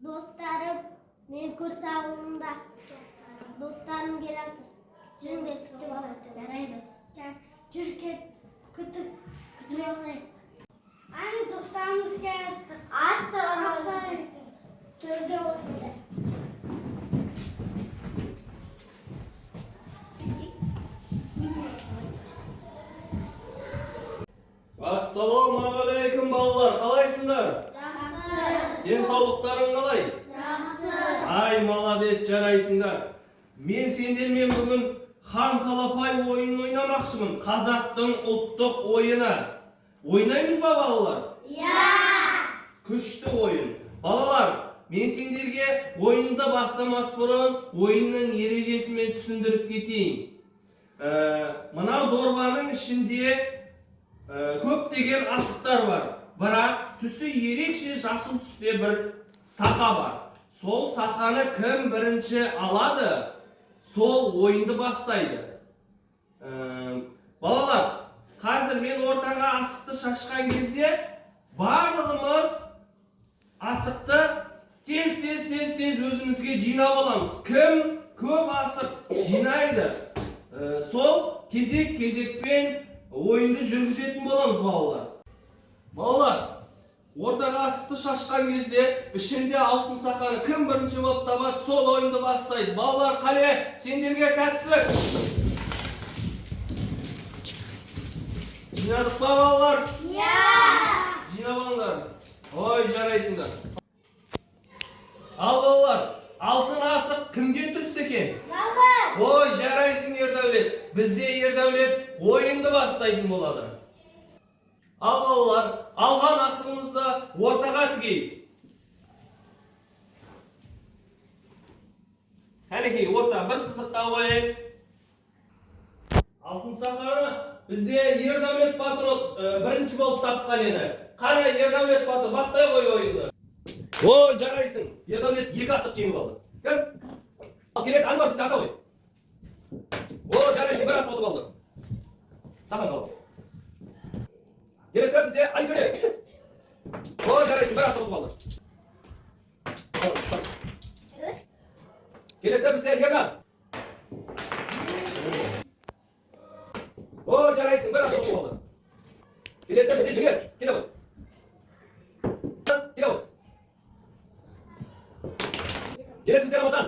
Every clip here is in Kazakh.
Dostlarım, men kursağımda. Dostlarım geladi. Jimde tutib oladi. Yaraydi. Jurket kutib olay. Ani dostlarimiz kelayapti. Asta to'rga o'tdi. Assalomu alaykum balalar, qalaysizlar? Yaxshi. Densoqliklaring qalay? Yaxshi. Ay, malades, jaraysinglar. Men sendermen bugun Xan Talapay o'yinini o'ynamoqchiman. Qozoqning ulttuq o'yini. O'ynaymizmi balalar? Ya. Kuchli o'yin. Balalar, men senderga o'yinda boshlamas burun o'yinning erejasini tushuntirib ketayim. Mana do'rvaning ishinde ko'pdegan asıqlar var. Biroq tusi erikcha jasur tusda bir saqa var. Sol saqani kim birinchi aladi, sol o'yinni boshlaydi. Balalar, hozir men o'rtaga asıqni shashgan kezde barlig'imiz asıqni tez o'zimizga jinab olamiz. Kim ko'p asıq jinaydi, sol kezek-kezekpen oyunda жүргізетін боламыз балалар. Балалар, ортаға асықты шашқан кезде ішінде алтын сақаны кім бірінші болып табады, сол ойынды бастайды. Балалар, қале, сендерге сәттілік. Жинадық па балалар? Ya. Жинап алыңдар. Ой, жарайсыңдар. Ал балалар, алтын асық кімге түсті екен? Ой, жарайсың Ердәулет. Бізде Ердәулет ойынды бастайтын болады. Ал балалар, алған асығымызды ортаға тігейік. Кәнекей, орта бір сызыққа қойайық. Алтын сақаны бізде Ердәулет батыр бірінші болып тапқан еді. Қара Ердәулет батыр, бастай қой ойынды. Ой, жарайсың. Ердәулет екі асық жеңіп алды. Кел. Ал келесі Анвар бізде ата қой. О, жарайсың, бір асық ұтып алды. Сақан қалды. Келесі бізде Айтөре. О, жарайсың, бір асық ұтып алды. Келесі бізде Ердан. О, жарайсың, бір асық ұтып алды. Келесі бізде Жігер. Келе ғой. Келе ғой. Келесі бізде Рамазан.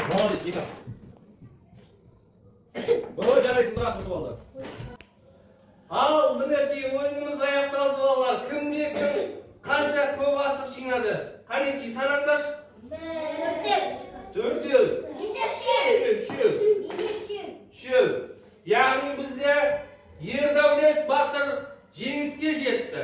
Молодец, екі асық. Ой, жарайсың, бір асық ұтып алды. Ал, мінекей ойынымыз аяқталды балалар. Кімде-кім қанша көп асық жинады? Қанекей, санаңдаршы. Төртеу. Үшеу. Яғни бізде Ердәулет батыр жеңіске жетті.